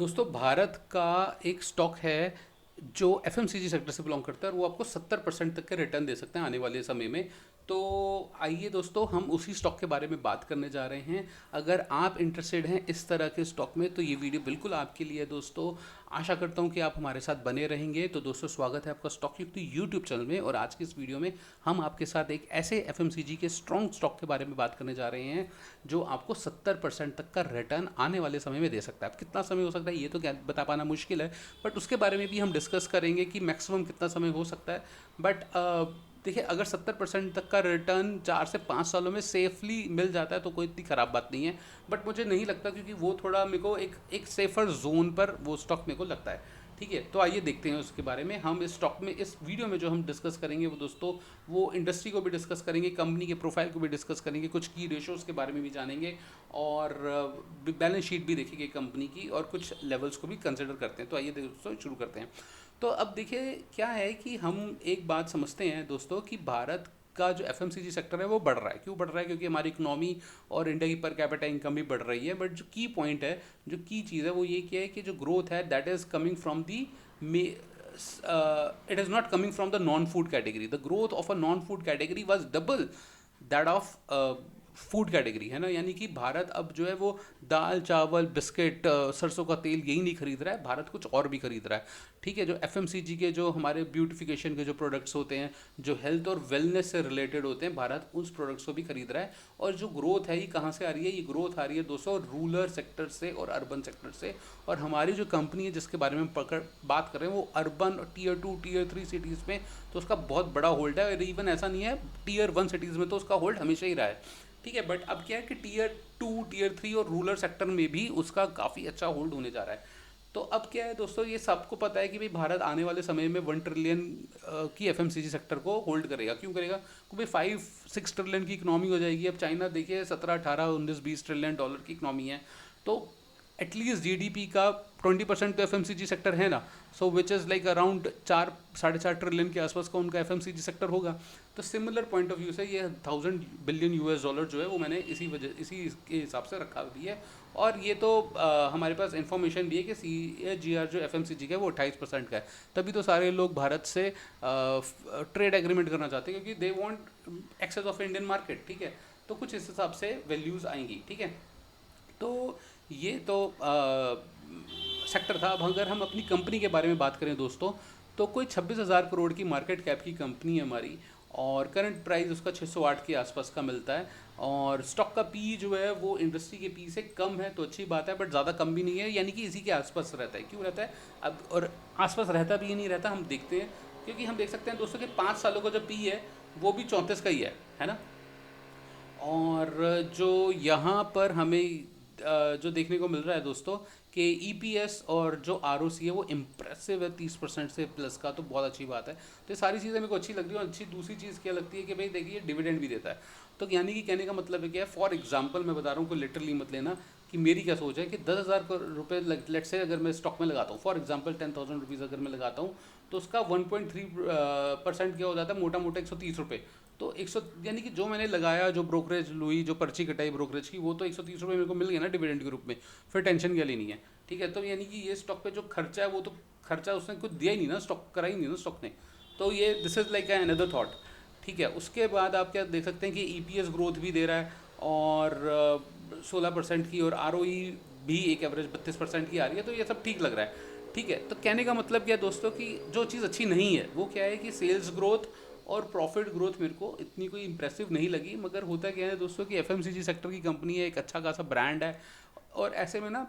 दोस्तों भारत का एक स्टॉक है जो एफएमसीजी सेक्टर से बिलोंग करता है और वो आपको 70% तक के रिटर्न दे सकते हैं आने वाले समय में। तो आइए दोस्तों हम उसी स्टॉक के बारे में बात करने जा रहे हैं। अगर आप इंटरेस्टेड हैं इस तरह के स्टॉक में तो ये वीडियो बिल्कुल आपके लिए है दोस्तों। आशा करता हूँ कि आप हमारे साथ बने रहेंगे। तो दोस्तों स्वागत है आपका स्टॉक युक्ति यूट्यूब चैनल में, और आज की इस वीडियो में हम आपके साथ एक ऐसे एफएमसीजी के स्ट्रॉन्ग स्टॉक के बारे में बात करने जा रहे हैं जो आपको 70% तक का रिटर्न आने वाले समय में दे सकता है। अब कितना समय हो सकता है ये तो क्या बता पाना मुश्किल है, बट उसके बारे में भी हम डिस्कस करेंगे कि मैक्सिमम कितना समय हो सकता है। बट देखिए, अगर 70% तक का रिटर्न 4 से 5 सालों में सेफली मिल जाता है तो कोई इतनी ख़राब बात नहीं है। बट मुझे नहीं लगता, क्योंकि वो थोड़ा मेरे को एक सेफर जोन पर वो स्टॉक मेरे को लगता है। ठीक है, तो आइए देखते हैं उसके बारे में। हम इस स्टॉक में इस वीडियो में जो हम डिस्कस करेंगे वो दोस्तों, वो इंडस्ट्री को भी डिस्कस करेंगे, कंपनी के प्रोफाइल को भी डिस्कस करेंगे, कुछ की रेशोज़ के बारे में भी जानेंगे, और बैलेंस शीट भी देखेंगे कंपनी की, और कुछ लेवल्स को भी कंसिडर करते हैं। तो आइए दोस्तों शुरू करते हैं। तो अब देखिए क्या है कि हम एक बात समझते हैं दोस्तों कि भारत का जो एफएमसीजी सेक्टर है वो बढ़ रहा है। क्यों बढ़ रहा है? क्योंकि हमारी इकोनॉमी और इंडिया की पर कैपिटा इनकम भी बढ़ रही है। बट जो की पॉइंट है, जो की चीज़ है वो ये क्या है कि जो ग्रोथ है that is coming from the it is not coming from the non-food category. The growth of a non-food category was double that of food category, है ना। यानी कि भारत अब जो है वो दाल चावल बिस्किट सरसों का तेल यही नहीं खरीद रहा है, भारत कुछ और भी खरीद रहा है। ठीक है, जो एफएमसीजी के जो हमारे ब्यूटिफिकेशन के जो प्रोडक्ट्स होते हैं, जो हेल्थ और वेलनेस से रिलेटेड होते हैं, भारत उस प्रोडक्ट्स को भी खरीद रहा है। और जो ग्रोथ है ये कहाँ से आ रही है? ये ग्रोथ आ रही है दोस्तों रूरल सेक्टर से और अर्बन सेक्टर से। और हमारी जो कंपनी है जिसके बारे में बात कर रहे हैं वो अर्बन टीयर 2 टीयर 3 सिटीज़ में तो उसका बहुत बड़ा होल्ड है। और इवन ऐसा नहीं है, टीयर 1 सिटीज़ में तो उसका होल्ड हमेशा ही रहा है। ठीक है, बट अब क्या है कि टीयर 2 टीयर 3 और रूरल सेक्टर में भी उसका काफ़ी अच्छा होल्ड होने जा रहा है। तो अब क्या है दोस्तों, ये सबको पता है कि भाई भारत आने वाले समय में 1 ट्रिलियन की एफएमसीजी सेक्टर को होल्ड करेगा। क्यों करेगा? क्योंकि 5-6 ट्रिलियन की इकनॉमी हो जाएगी। अब चाइना देखिए 17-18-19-20 ट्रिलियन डॉलर की इकनॉमी है। तो एटलीस्ट जीडीपी का 20% तो एफएमसीजी सेक्टर है ना। So which is like around 4-4.5 trillion के आसपास का उनका एफएमसीजी सेक्टर होगा। तो सिमिलर पॉइंट ऑफ व्यू से ये 1000 बिलियन US डॉलर जो है वो मैंने इसी के हिसाब से रखा भी है। और ये तो हमारे पास इंफॉर्मेशन भी है कि CAGR जो एफएमसीजी का है वो 28% का है। तभी तो सारे लोग भारत से ट्रेड एग्रीमेंट करना चाहते हैं, क्योंकि they want access of Indian market. ठीक है, तो कुछ इस हिसाब से वैल्यूज़ आएंगी। ठीक है, तो ये तो सेक्टर था। अब अगर हम अपनी कंपनी के बारे में बात करें दोस्तों, तो कोई 26,000 करोड़ की मार्केट कैप की कंपनी है हमारी, और करंट प्राइस उसका 608 के आसपास का मिलता है। और स्टॉक का पी जो है वो इंडस्ट्री के पी से कम है, तो अच्छी बात है, बट ज़्यादा कम भी नहीं है, यानी कि इसी के आसपास रहता है। क्यों रहता है? अब और आसपास रहता भी नहीं रहता, हम देखते हैं। क्योंकि हम देख सकते हैं दोस्तों कि 5 सालों का जो पी है वो भी 34 का ही है ना। और जो यहाँ पर हमें जो देखने को मिल रहा है दोस्तों कि ईपीएस और जो आरओसी है वो इम्प्रेसिव है, 30% से प्लस का, तो बहुत अच्छी बात है। तो ये सारी चीज़ें मेरे को अच्छी लग रही है। और अच्छी दूसरी चीज़ क्या लगती है कि भाई देखिए डिविडेंड भी देता है। तो यानी कि कहने का मतलब है क्या है, फॉर एग्जाम्पल मैं बता रहा हूँ, कोई लिटरली मत लेना, कि मेरी क्या सोच है कि 10,000 रुपये लेट से अगर मैं स्टॉक में लगाता हूँ, फॉर एग्जाम्पल 10,000 रुपीज़ अगर मैं लगाता हूँ, तो उसका 1.3% क्या हो जाता है, मोटा मोटा 130 रुपये। तो 100, यानी कि जो मैंने लगाया, जो ब्रोकरेज हुई, जो पर्ची कटाई ब्रोकरेज की, वो तो 130 रुपये मेरे को मिल गया ना डिविडेंड के रूप में। फिर टेंशन क्या लेनी है। ठीक है, तो यानी कि ये स्टॉक पे जो खर्चा है वो तो खर्चा उसने कुछ दिया ही नहीं ना, स्टॉक करा ही नहीं ना स्टॉक ने। तो ये this is like another thought. ठीक है, उसके बाद आप क्या देख सकते हैं कि ईपीएस ग्रोथ भी दे रहा है, और 16% की, और आरओई भी एक एवरेज 32% की आ रही है। तो ये सब ठीक लग रहा है। ठीक है, तो कहने का मतलब क्या है दोस्तों कि जो चीज़ अच्छी नहीं है वो क्या है कि सेल्स ग्रोथ और प्रॉफिट ग्रोथ मेरे को इतनी कोई इंप्रेसिव नहीं लगी। मगर होता क्या है दोस्तों कि एफएमसीजी सेक्टर की कंपनी है, एक अच्छा खासा ब्रांड है, और ऐसे में ना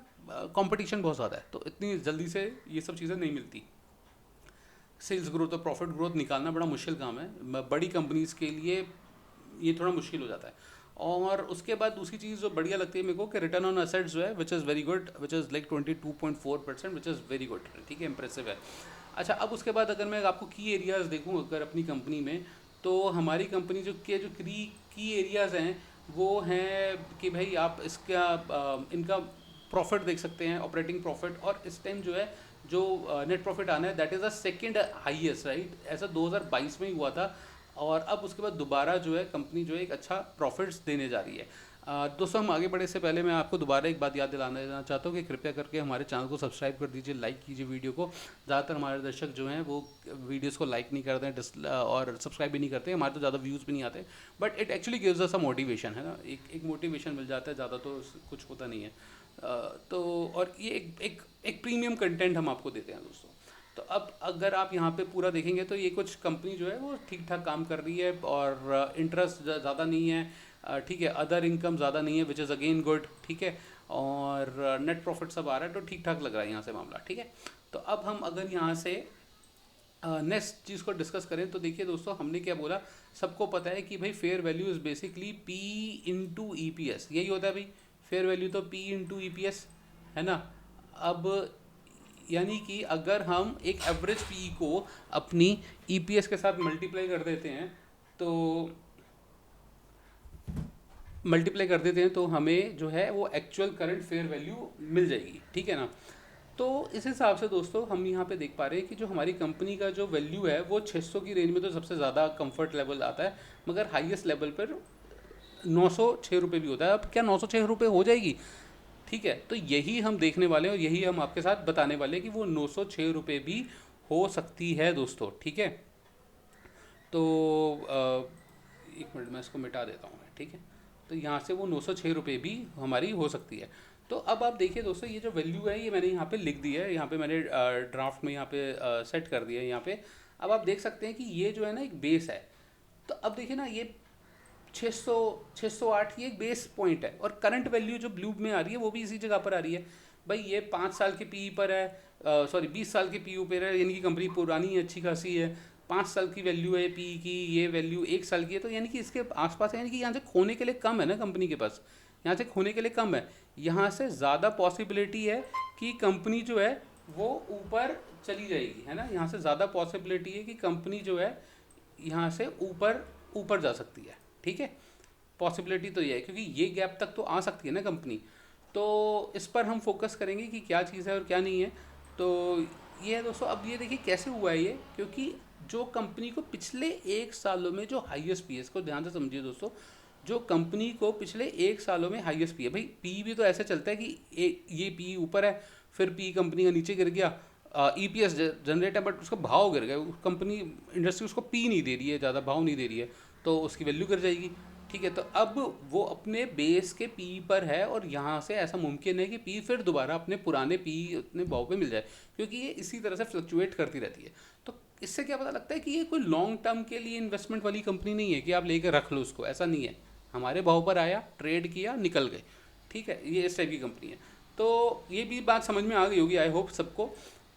कंपटीशन बहुत ज़्यादा है, तो इतनी जल्दी से ये सब चीज़ें नहीं मिलती। सेल्स ग्रोथ और प्रॉफिट ग्रोथ निकालना बड़ा मुश्किल काम है बड़ी कंपनीज़ के लिए, ये थोड़ा मुश्किल हो जाता है। और उसके बाद दूसरी चीज़ जो बढ़िया लगती है मेरे को कि रिटर्न ऑन एसेट्स जो है which is very good, which is like 22.4%, which is very good. ठीक है, इंप्रेसिव है। अच्छा, अब उसके बाद अगर मैं आपको की एरियाज़ देखूँ अगर अपनी कंपनी में, तो हमारी कंपनी जो की एरियाज़ हैं वो हैं कि भाई आप इसका इनका प्रॉफिट देख सकते हैं, ऑपरेटिंग प्रॉफिट। और इस टाइम जो है जो नेट प्रॉफिट आना है that is the second highest, right. ऐसा 2022 में ही हुआ था, और अब उसके बाद दोबारा जो है कंपनी जो है एक अच्छा प्रॉफिट्स देने जा रही है। दोस्तों, हम आगे बढ़ने से पहले मैं आपको दोबारा एक बात याद दिलाना देना चाहता हूँ कि कृपया करके हमारे चैनल को सब्सक्राइब कर दीजिए, लाइक कीजिए वीडियो को। ज़्यादातर हमारे दर्शक जो हैं वो वीडियोस को लाइक नहीं करते हैं, और सब्सक्राइब भी नहीं करते हैं। हमारे तो ज़्यादा व्यूज़ भी नहीं आते, but it actually gives us a motivation, है ना। एक मोटिवेशन मिल जाता है, ज़्यादा तो कुछ होता नहीं है। तो और ये एक प्रीमियम कंटेंट हम आपको देते हैं दोस्तों। तो अब अगर आप यहाँ पे पूरा देखेंगे तो ये कुछ कंपनी जो है वो ठीक ठाक काम कर रही है, और इंटरेस्ट ज़्यादा नहीं है, ठीक है। अदर इनकम ज़्यादा नहीं है, विच इज़ अगेन गुड, ठीक है। और नेट प्रॉफिट सब आ रहा है, तो ठीक ठाक लग रहा है यहाँ से मामला, ठीक है। तो अब हम अगर यहाँ से नेक्स्ट चीज़ को डिस्कस करें तो देखिए दोस्तों, हमने क्या बोला, सबको पता है कि भाई fair value is basically P into E P S, यही होता है भाई। फेयर वैल्यू तो P into E P S, है ना। अब यानी कि अगर हम एक एवरेज पी को अपनी ई पी एस के साथ मल्टीप्लाई कर देते हैं, तो हमें जो है वो एक्चुअल करंट फेयर वैल्यू मिल जाएगी, ठीक है ना। तो इस हिसाब से दोस्तों हम यहाँ पे देख पा रहे हैं कि जो हमारी कंपनी का जो वैल्यू है वो 600 की रेंज में तो सबसे ज़्यादा कंफर्ट लेवल आता है, मगर हाईएस्ट लेवल पर 906 रुपये भी होता है। अब क्या 906 रुपये हो जाएगी, ठीक है। तो यही हम देखने वाले हैं और यही हम आपके साथ बताने वाले हैं कि वो 906 रुपये भी हो सकती है दोस्तों, ठीक है। तो एक मिनट, मैं इसको मिटा देता हूँ, ठीक है। तो यहाँ से वो 906 रुपये भी हमारी हो सकती है। तो अब आप देखिए दोस्तों, ये जो वैल्यू है ये मैंने यहाँ पे लिख दी है, यहाँ पे मैंने ड्राफ्ट में यहाँ पे सेट कर दिया है यहाँ पे। अब आप देख सकते हैं कि ये जो है ना एक बेस है। तो अब देखिए ना, ये 600 608 ये एक बेस पॉइंट है, और करंट वैल्यू जो ब्लू में आ रही है वो भी इसी जगह पर आ रही है भाई। ये 5 साल के पी पर है, सॉरी 20 साल के पी पर है, यानी कि कंपनी पुरानी अच्छी खासी है। 5 साल की वैल्यू है पी की, ये वैल्यू 1 साल की है, तो यानी कि इसके आसपास है, यानी कि यहाँ से खोने के लिए कम है ना कंपनी के पास, यहाँ से खोने के लिए कम है। यहाँ से ज़्यादा पॉसिबिलिटी है कि कंपनी जो है वो ऊपर चली जाएगी, है ना। यहाँ से ज़्यादा पॉसिबिलिटी है कि कंपनी जो है यहाँ से ऊपर ऊपर जा सकती है, ठीक है। पॉसिबिलिटी तो ये है, क्योंकि ये गैप तक तो आ सकती है ना कंपनी। तो इस पर हम फोकस करेंगे कि क्या चीज़ है और क्या नहीं है। तो ये है दोस्तों। अब ये देखिए कैसे हुआ है ये, क्योंकि जो कंपनी को पिछले 1 सालों में जो हाईएस्ट पी है, इसको ध्यान से समझिए दोस्तों, जो कंपनी को पिछले 1 सालों में हाईएस्ट पी है, भाई पी भी तो ऐसे चलता है कि ये पी ऊपर है, फिर पी कंपनी का नीचे गिर गया, ई पी एस जनरेट है बट उसका भाव गिर गया, कंपनी इंडस्ट्री उसको पी नहीं दे रही है, ज़्यादा भाव नहीं दे रही है, तो उसकी वैल्यू गिर जाएगी, ठीक है। तो अब वो अपने बेस के पी पर है, और यहाँ से ऐसा मुमकिन है कि पी फिर दोबारा अपने पुराने पी अपने भाव पे मिल जाए, क्योंकि ये इसी तरह से फ्लक्चुएट करती रहती है। तो इससे क्या पता लगता है कि ये कोई लॉन्ग टर्म के लिए इन्वेस्टमेंट वाली कंपनी नहीं है कि आप लेकर रख लो उसको, ऐसा नहीं है। हमारे भाव पर आया, ट्रेड किया, निकल गए, ठीक है। ये इस टाइप की कंपनी है। तो ये भी बात समझ में आ गई होगी आई होप सबको।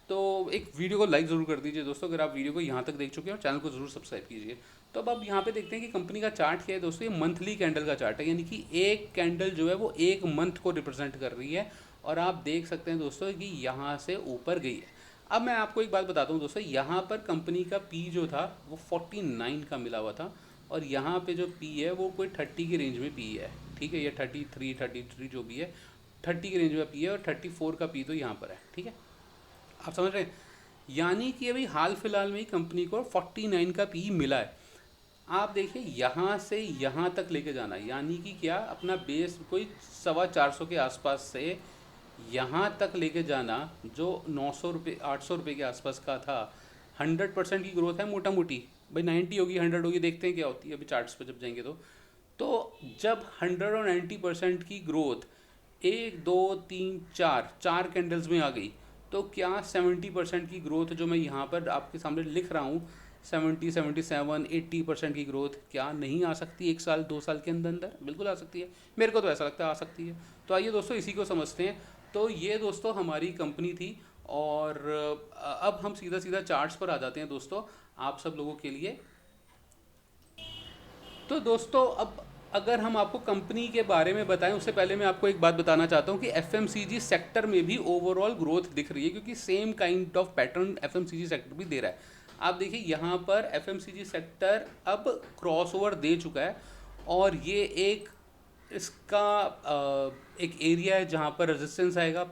तो एक वीडियो को लाइक ज़रूर कर दीजिए दोस्तों, अगर आप वीडियो को यहाँ तक देख चुके हैं, और चैनल को ज़रूर सब्सक्राइब कीजिए। तो अब यहाँ पे देखते हैं कि कंपनी का चार्ट क्या है दोस्तों। ये मंथली कैंडल का चार्ट है, यानी कि एक कैंडल जो है वो एक मंथ को रिप्रेजेंट कर रही है, और आप देख सकते हैं दोस्तों कि यहाँ से ऊपर गई है। अब मैं आपको एक बात बताता हूँ दोस्तों, यहाँ पर कंपनी का पी जो था वो 49 का मिला हुआ था, और यहाँ पे जो पी है वो कोई 30 की रेंज में पी है, ठीक है। ये 33 जो भी है 30 की रेंज में पी है, और 34 का पी तो यहाँ पर है, ठीक है। आप समझ रहे हैं, यानी कि अभी हाल फिलहाल में ही कंपनी को 49 का पी मिला है। आप देखिए यहाँ से यहाँ तक लेके जाना, यानी कि क्या, अपना बेस कोई 425 के आसपास से यहाँ तक लेके जाना, जो 900 रुपये 800 रुपये के आसपास का था। 100% की ग्रोथ है मोटा मोटी, भाई 90 होगी 100 होगी, देखते हैं क्या होती है अभी चार्ट्स पर जब जाएंगे। तो जब 100 और 90% की ग्रोथ 1 2 3 4 कैंडल्स में आ गई, तो क्या 70% की ग्रोथ जो मैं यहाँ पर आपके सामने लिख रहा हूँ, 70 77 80% की ग्रोथ क्या नहीं आ सकती 1 साल 2 साल के अंदर अंदर? बिल्कुल आ सकती है, मेरे को तो ऐसा लगता है आ सकती है। तो आइए दोस्तों इसी को समझते हैं। तो ये दोस्तों हमारी कंपनी थी, और अब हम सीधा सीधा चार्ट्स पर आ जाते हैं दोस्तों आप सब लोगों के लिए। तो दोस्तों अब अगर हम आपको कंपनी के बारे में बताएं, उससे पहले मैं आपको एक बात बताना चाहता हूं कि एफएमसीजी सेक्टर में भी ओवरऑल ग्रोथ दिख रही है, क्योंकि same kind of pattern FMCG sector भी दे रहा है। आप देखिए यहाँ पर एफएमसीजी सेक्टर अब क्रॉसओवर दे चुका है, और ये एक इसका एक एरिया है जहाँ पर रेजिस्टेंस आएगा,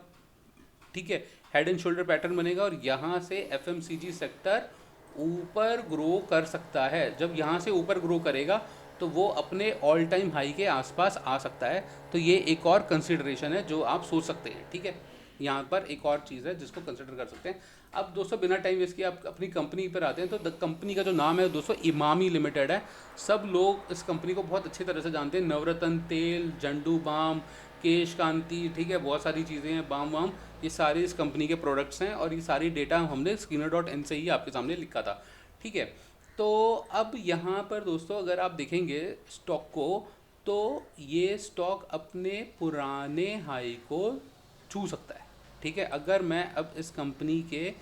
ठीक है। हेड एंड शोल्डर पैटर्न बनेगा, और यहाँ से एफएमसीजी सेक्टर ऊपर ग्रो कर सकता है। जब यहाँ से ऊपर ग्रो करेगा तो वो अपने ऑल टाइम हाई के आसपास आ सकता है। तो ये एक और कंसिडरेशन है जो आप सोच सकते हैं, ठीक है। यहाँ पर एक और चीज़ है जिसको कंसिडर कर सकते हैं। अब दोस्तों बिना टाइम वेस्ट किए आप अपनी कंपनी पर आते हैं। तो द कंपनी का जो नाम है दोस्तों इमामी लिमिटेड है। सब लोग इस कंपनी को बहुत अच्छी तरह से जानते हैं। नवरत्न तेल, जंडू बाम, केश कांति, ठीक है, बहुत सारी चीज़ें हैं, बाम वाम, ये सारे इस कंपनी के प्रोडक्ट्स हैं और ये सारी डेटा हमने स्किनर.इन से ही आपके सामने लिखा था, ठीक है। तो अब यहाँ पर दोस्तों अगर आप देखेंगे स्टॉक को, तो ये स्टॉक अपने पुराने हाई को छू सकता है, ठीक है। अगर मैं अब इस कंपनी के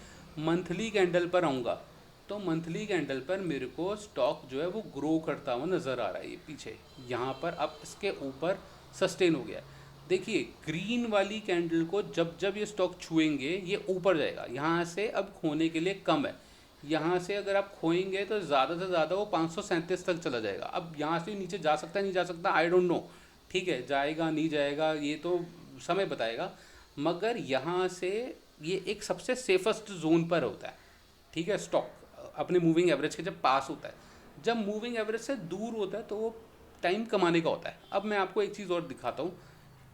मंथली कैंडल पर आऊँगा तो मंथली कैंडल पर मेरे को स्टॉक जो है वो ग्रो करता हुआ नज़र आ रहा है। ये पीछे यहाँ पर अब इसके ऊपर सस्टेन हो गया। देखिए ग्रीन वाली कैंडल को जब जब ये स्टॉक छुएंगे ये ऊपर जाएगा, यहाँ से अब खोने के लिए कम है। यहाँ से अगर आप खोएंगे तो ज़्यादा से ज़्यादा वो 537 तक चला जाएगा। अब यहाँ से नीचे जा सकता है नहीं जा सकता, आई डोंट नो, ठीक है, जाएगा नहीं जाएगा ये तो समय बताएगा। मगर यहाँ से ये एक सबसे सेफेस्ट जोन पर होता है, ठीक है। स्टॉक अपने मूविंग एवरेज के जब पास होता है, जब मूविंग एवरेज से दूर होता है तो वो टाइम कमाने का होता है। अब मैं आपको एक चीज़ और दिखाता हूँ,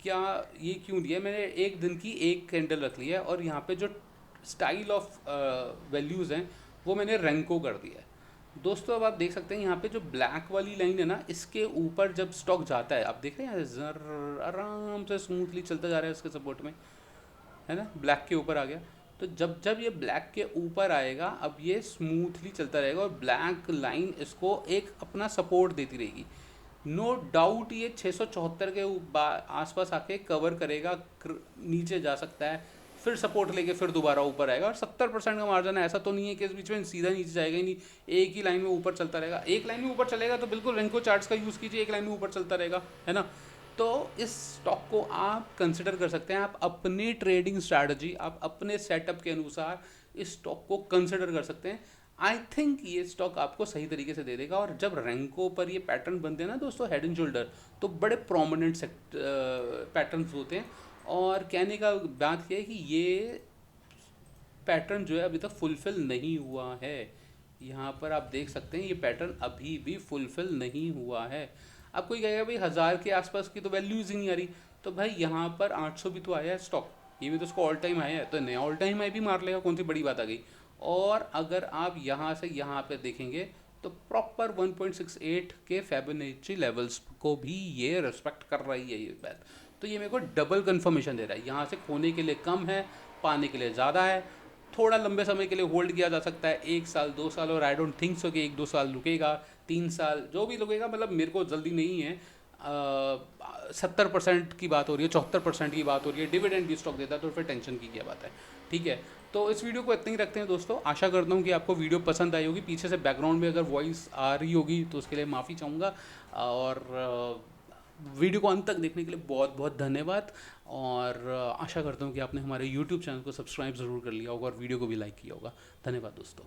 क्या ये क्यों दिया मैंने, एक दिन की एक कैंडल रख ली है और यहाँ पे जो स्टाइल ऑफ वैल्यूज़ हैं वो मैंने रैंको कर दिया है। दोस्तों अब आप देख सकते हैं यहाँ पे जो ब्लैक वाली लाइन है ना, इसके ऊपर जब स्टॉक जाता है, आप देख रहे हैं जर आराम से स्मूथली चलता जा रहा है उसके सपोर्ट में, है ना, ब्लैक के ऊपर आ गया। तो जब जब ये ब्लैक के ऊपर आएगा अब ये स्मूथली चलता रहेगा और ब्लैक लाइन इसको एक अपना सपोर्ट देती रहेगी। नो डाउट ये 674 के आसपास आके कवर करेगा, नीचे जा सकता है, फिर सपोर्ट लेके फिर दोबारा ऊपर आएगा और 70% का मार्जिन है। ऐसा तो नहीं है कि इस बीच में सीधा नीचे जाएगा ही नहीं, एक ही लाइन में ऊपर चलता रहेगा। एक लाइन में ऊपर चलेगा तो बिल्कुल रेंको चार्ट्स का यूज़ कीजिए, एक लाइन में ऊपर चलता रहेगा, है ना। तो इस स्टॉक को आप कंसिडर कर सकते हैं, आप अपनी ट्रेडिंग स्ट्रैटेजी, आप अपने सेटअप के अनुसार इस स्टॉक को कंसिडर कर सकते हैं। आई थिंक ये स्टॉक आपको सही तरीके से दे देगा। और जब रैंको पर ये पैटर्न बनते हैं ना दोस्तों, हेड एंड शोल्डर, तो बड़े प्रोमिनेंट पैटर्न्स होते हैं। और कहने का बात यह है कि ये पैटर्न जो है अभी तक फुलफिल नहीं हुआ है। यहाँ पर आप देख सकते हैं ये पैटर्न अभी भी फुलफिल नहीं हुआ है। अब कोई कहेगा भाई 1000 के आसपास की तो वैल्यूज ही नहीं आ रही, तो भाई यहाँ पर 800 भी तो आया है स्टॉक, ये भी तो उसको ऑल टाइम आया है, तो नया ऑल टाइम हाई भी मार लेगा, कौन सी बड़ी बात आ गई। और अगर आप यहाँ से यहाँ पे देखेंगे तो प्रॉपर 1.68 के फेबोनाची लेवल्स को भी ये रिस्पेक्ट कर रही है ये बात। तो ये मेरे को डबल कंफर्मेशन दे रहा है, यहाँ से खोने के लिए कम है, पाने के लिए ज़्यादा है। थोड़ा लंबे समय के लिए होल्ड किया जा सकता है, 1 साल 2 साल, और आई डोंट थिंक सो कि 1-2 साल रुकेगा, 3 साल जो भी रुकेगा, मतलब मेरे को जल्दी नहीं है। 70% की बात हो रही है, 74% की बात हो रही है, डिविडेंड भी स्टॉक देता है, तो फिर टेंशन की क्या बात है, ठीक है। तो इस वीडियो को इतना ही रखते हैं दोस्तों। आशा करता हूँ कि आपको वीडियो पसंद आई होगी। पीछे से बैकग्राउंड में अगर वॉइस आ रही होगी तो उसके लिए माफ़ी चाहूँगा। और वीडियो को अंत तक देखने के लिए बहुत बहुत धन्यवाद। और आशा करता हूँ कि आपने हमारे यूट्यूब चैनल को सब्सक्राइब ज़रूर कर लिया होगा और वीडियो को भी लाइक किया होगा। धन्यवाद दोस्तों।